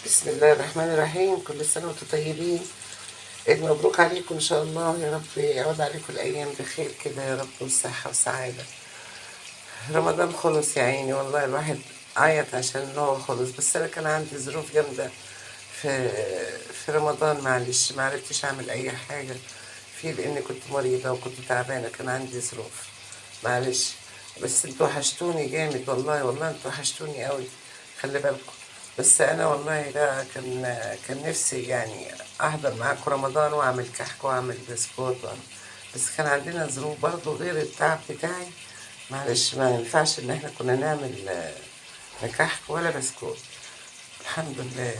بسم الله الرحمن الرحيم. كل سنة وانتم طيبين. عيد مبروك عليكم إن شاء الله، يا رب يعود عليكم الأيام بخير كده يا رب، والصحة والسعادة. رمضان خلص يا عيني، والله الواحد عيط عشان هو خلص، بس أنا كان عندي ظروف جامدة في في رمضان. معلش معرفتش أعمل أي حاجة فيه لأني كنت مريضة وكنت تعبانة، كان عندي ظروف. معلش. بس انتوا وحشتوني جامد، والله والله انتوا وحشتوني قوي. خلي بالكم. بس انا والله ده كان نفسي يعني احضر معاكم رمضان واعمل كحك واعمل بسكوت بس كان عندنا ظروف برضو غير التعب بتاعي. معلش ما ينفعش ان احنا كنا نعمل لا كحك ولا بسكوت. الحمد لله.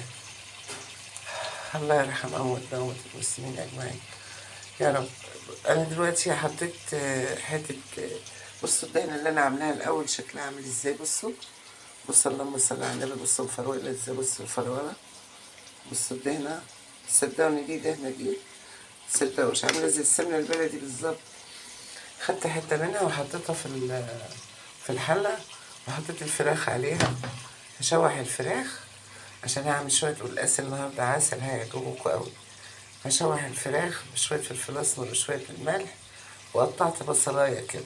الله يرحم امواتنا واموات المسلمين اجمعين يا رب. انا دلوقتي حطيت حته بصوا الدهنه اللي انا عاملاها الاول شكلها عامل ازاي. بصوا بصوا اللهم صل على النبي. بصوا الفروله ازاي. بصوا الفروله. بصوا الدهنه. صدقوني دي دهنه دي. صدقوش عامله زي السمنه البلدي بالظبط. خدت حته منها وحطيتها في الحله، وحطيت الفراخ عليها. هشوح الفراخ عشان هعمل شويه قلقاس النهارده عسل هيعجبوكوا قوي. هشوح الفراخ بشويه فلفل اسمر وشويه الملح، وقطعت بصلايه كده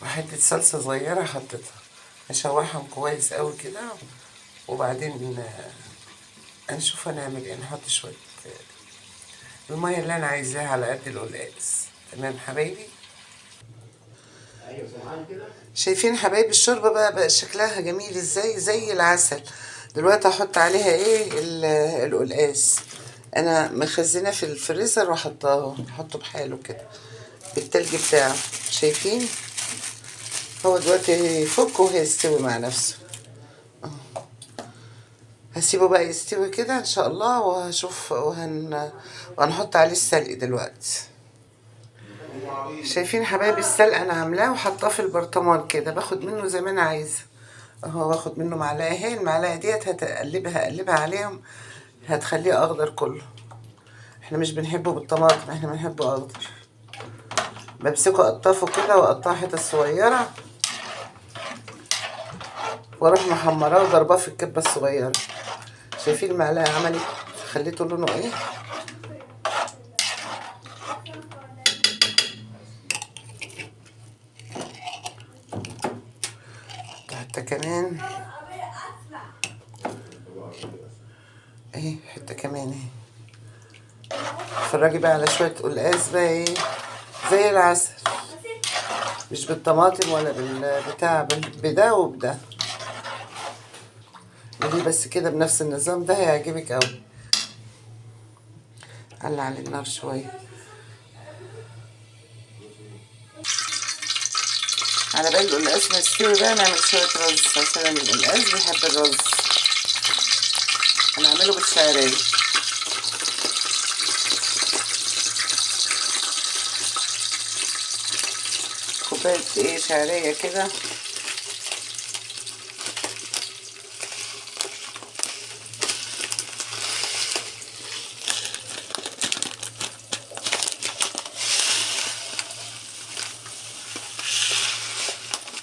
وحته صلصه صغيره حطيتها. هشوحهم كويس قوي كده، وبعدين هنشوف هنعمل ايه. نحط شويه الميه اللي انا عايزاها على قد القلقاس. تمام حبايبي. شايفين حبايبي الشوربه بقى شكلها جميل ازاي زي العسل. دلوقتي هحط عليها ايه القلقاس. انا مخزنه في الفريزر وحطاه، احطه بحاله كده بالتلج بتاعه. شايفين هو دلوقتي هيفك وهيستوي مع نفسه. هسيبه بقى يستوي كده ان شاء الله، وهشوف وهنحط عليه السلق دلوقتي. شايفين حبايبي السلق انا عاملاه وحطاه في البرطمان كده، باخد منه زي ما انا عايزه اهو. باخد منه معلقه اهي، المعلقه ديت هقلبها عليهم، هتخليه اخضر كله. احنا مش بنحبه بالطماطم، احنا بنحبه اخضر. بمسكه اقطفه كده واقطعه حتت صغيره، واروح محمراه وضرباه في الكبه الصغيره. شايفين المعلقه عملت خليته لونه ايه. حتى كمان اهي، حته كمان اهي. اتفرجي بقى على شويه قلقاس بقى ايه زي العسل، مش بالطماطم ولا بالبتاع، بده وبده. ودي بس كده بنفس النظام ده هيعجبك قوي. على النار شويه على بال القلقاس ما يستوي بقى. نعمل شويه رز عشان القلقاس بيحب الرز. هنعمله بالشعريه. كوبايه ايه شعريه كده.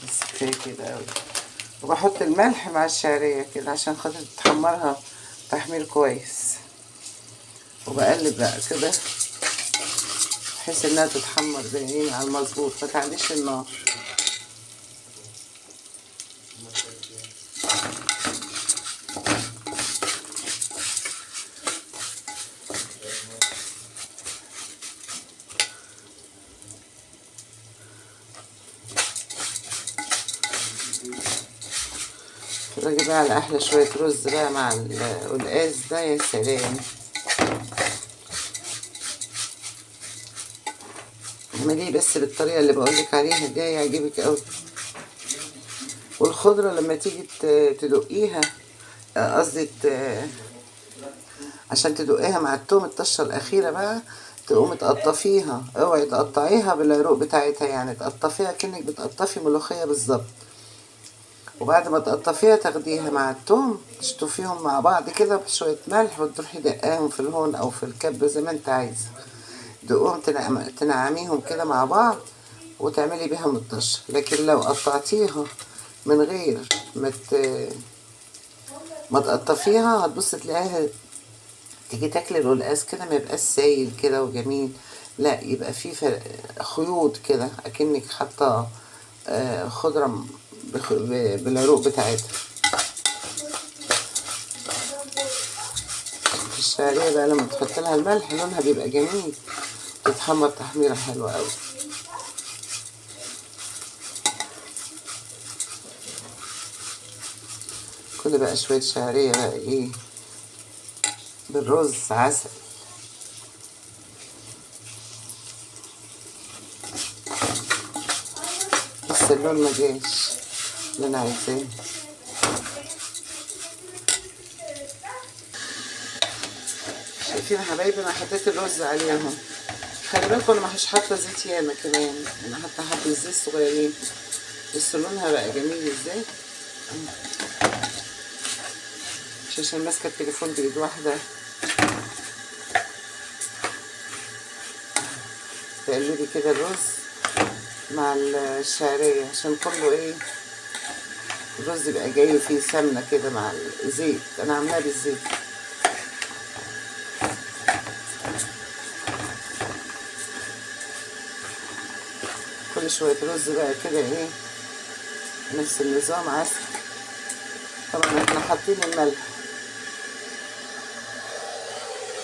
بس كفايه كده قوي. وبحط الملح مع الشعريه كده عشان خاطر تحمرها تحمير كويس. وبقلب بقى كده بحيث انها تتحمر زي ايه على المظبوط، ما تعليش النار. اتفرجي بقى على احلى شويه رز بقى مع القلقاس ده، يا سلام. اعمليه بس بالطريقه اللي بقولك عليها دي هيعجبك قوي. والخضره لما تيجي تدقيها، قصدي عشان تدقيها مع التوم الطشه الاخيره بقى، تقومي تقطفيها. اوعي تقطعيها بالعروق بتاعتها، يعني تقطفيها كأنك بتقطفي ملوخيه بالظبط. وبعد ما تقطفيها تاخديها مع التوم تشطفيهم مع بعض كده بشوية ملح، وتروحي دقاهم في الهون او في الكب زي ما انت عايزة. دقوهم تنعميهم كده مع بعض وتعملي بيها مطشة. لكن لو قطعتيها من غير ما ما تقطفيها هتبص تلاقيها، تيجي تاكلي القلقاس كده ما يبقاش سايل كده وجميل، لا يبقى فيه خيوط كده اكنك حاطه خضره بالعروق بتاعتها. الشعريه بقى لما تحط لها الملح لونها بيبقى جميل، تتحمر تحميره حلوه قوي. كل بقى شويه شعريه بقى ايه بالرز عسل. بس اللون ما جاش اللي انا عايزاه. شايفين يا حبايبي انا حطيت الرز عليهم، خلي بالكم انا مش حاطه زيت ياما كمان، انا حاطه حبه زيت صغيرين، بس لونها بقى جميل ازاي. مش عشان ماسكه التليفون بايد واحده. تقلبي كده الرز مع الشعريه عشان كله ايه الرز يبقى جاي فيه سمنه كده مع الزيت، انا عاملاه بالزيت. كل شويه رز بقى كده ايه نفس النظام عسل. طبعا احنا حاطين الملح،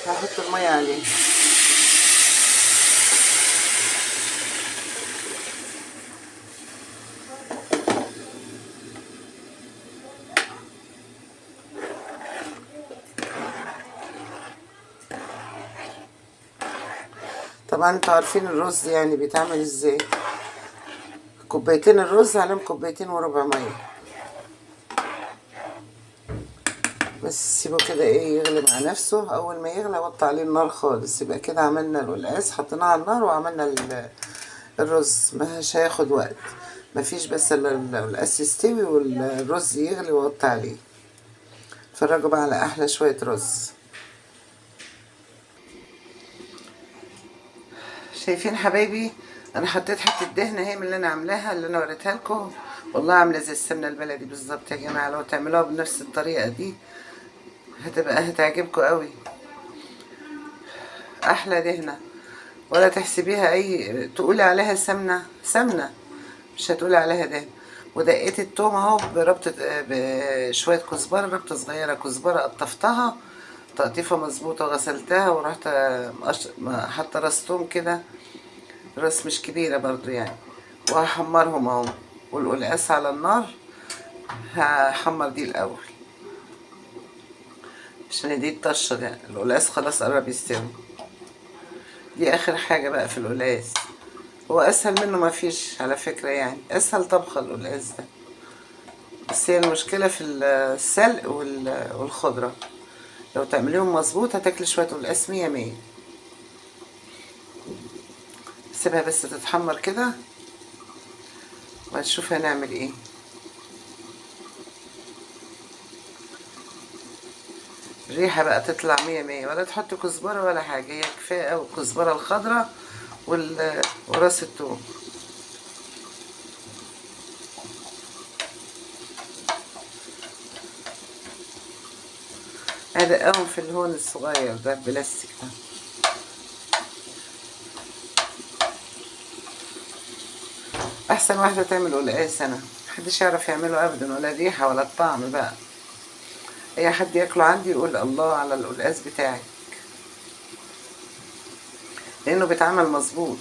هحط الميه عليه. طبعا انتوا عارفين الرز يعني بيتعمل ازاي، كوبايتين الرز عليهم كوبايتين وربع ميه، بس سيبه كده ايه يغلي مع نفسه. اول ما يغلي وطي عليه النار خالص، يبقى كده عملنا القلقاس حطيناه على النار وعملنا الرز، مش هياخد وقت، مفيش بس القلقاس يستوي والرز يغلي ووطي عليه. اتفرجوا بقى على احلى شويه رز. شايفين حبايبي انا حطيت حته دهنه اهي من اللي انا عاملاها اللي انا وريتها لكم، والله عامله زي السمنه البلدي بالظبط يا جماعه. لو تعملوها بنفس الطريقه دي هتعجبكم قوي، احلى دهنه. ولا تحسبيها اي تقولي عليها سمنه مش هتقولي عليها دهنه. ودقيت التوم اهو بربطه بشويه كزبره، ربطه صغيره كزبره قطفتها تقطيفه مظبوطه، غسلتها ورحت حاطه راس توم كده، راس مش كبيره برضو يعني، وهحمرهم اهو. والقلقاس على النار هحمر دي الاول عشان دي الطشه ده، القلقاس خلاص قرب يستوي. دي اخر حاجه بقى في القلقاس، هو اسهل منه ما فيش على فكره، يعني اسهل طبخه القلقاس ده، بس هي المشكله في السلق والخضره. لو تعمليهم مظبوط هتاكلي شويه قلقاس مية مية. سيبها بس تتحمر كده وهنشوف هنعمل ايه. الريحه بقى تطلع مية مية، ولا تحطي كزبره ولا حاجه، هي كفايه اوي الكزبره الخضراء وراس التوم. هدقهم في الهون الصغير ده البلاستيك ده. احسن واحده تعمل قلقاس انا، محدش يعرف يعمله ابدا، ولا الريحه ولا الطعم بقى. اي حد ياكله عندي يقول الله على القلقاس بتاعي، لانه بيتعمل مظبوط.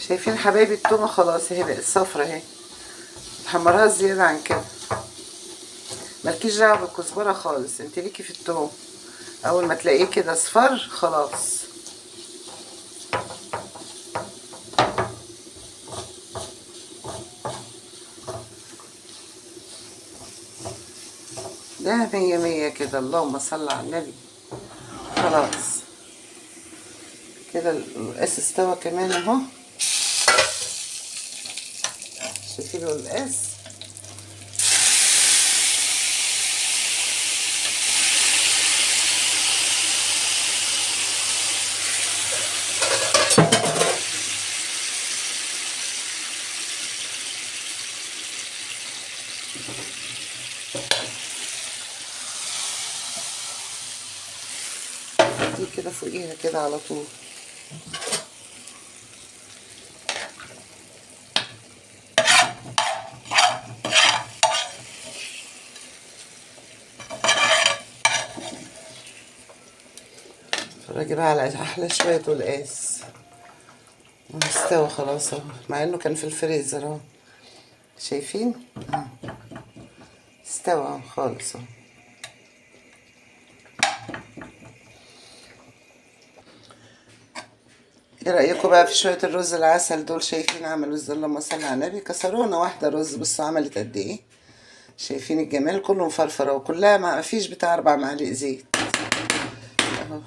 شايفين حبايبي التومه خلاص اهي بقت صفرا اهي، تحمرها زياده عن كده. مالكيش دعوه بالكزبره خالص، انت ليكي في التوم، اول ما تلاقيه كده اصفر خلاص. ده مية مية كده، اللهم صل على النبي. خلاص كده القلقاس استوى كمان اهو. شايفين القلقاس دي كده فوقيها كده على طول. اتفرجي بقى على احلى شويه قلقاس. استوى خلاص اهو، مع انه كان في الفريزر اهو. شايفين؟ استوى اهو خالص اهو. ايه رايكم بقى في شويه الرز العسل دول؟ شايفين عملوا ازاي؟ اللهم صل على النبي. كسرونا واحده رز، بصوا عملت قد ايه. شايفين الجمال؟ كله مفرفره وكلها ما فيش بتاع 4 معالق زيت اهو.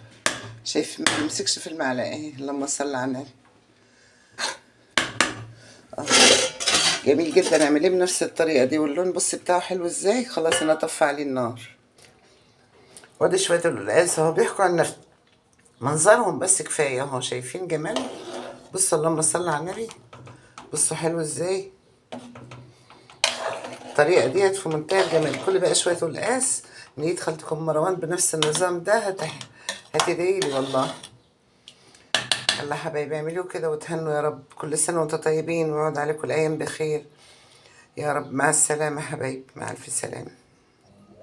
شايف؟ ما بيمسكش في المعلقه اهي. اللهم صل على النبي. جميل جدا. اعمليه بنفس الطريقه دي، واللون بص بتاعه حلو ازاي. خلاص انا اطفي عليه النار. وادي شويه القلقاس اهو بيحكوا عن نفس منظرهم بس كفايه اهو. شايفين جمال؟ بصوا اللهم صل على النبي. بصوا حلو ازاي. الطريقه ديت في منتهى الجمال. كل بقى شويه قلقاس من ايد خالتكم مروان بنفس النظام ده هتدعيلي والله. الله حبايبي اعملوا كده وتهنوا يا رب. كل سنه وانتم طيبين ويقعد عليكم الايام بخير يا رب. مع السلامه حبايبي، مع الف سلامه.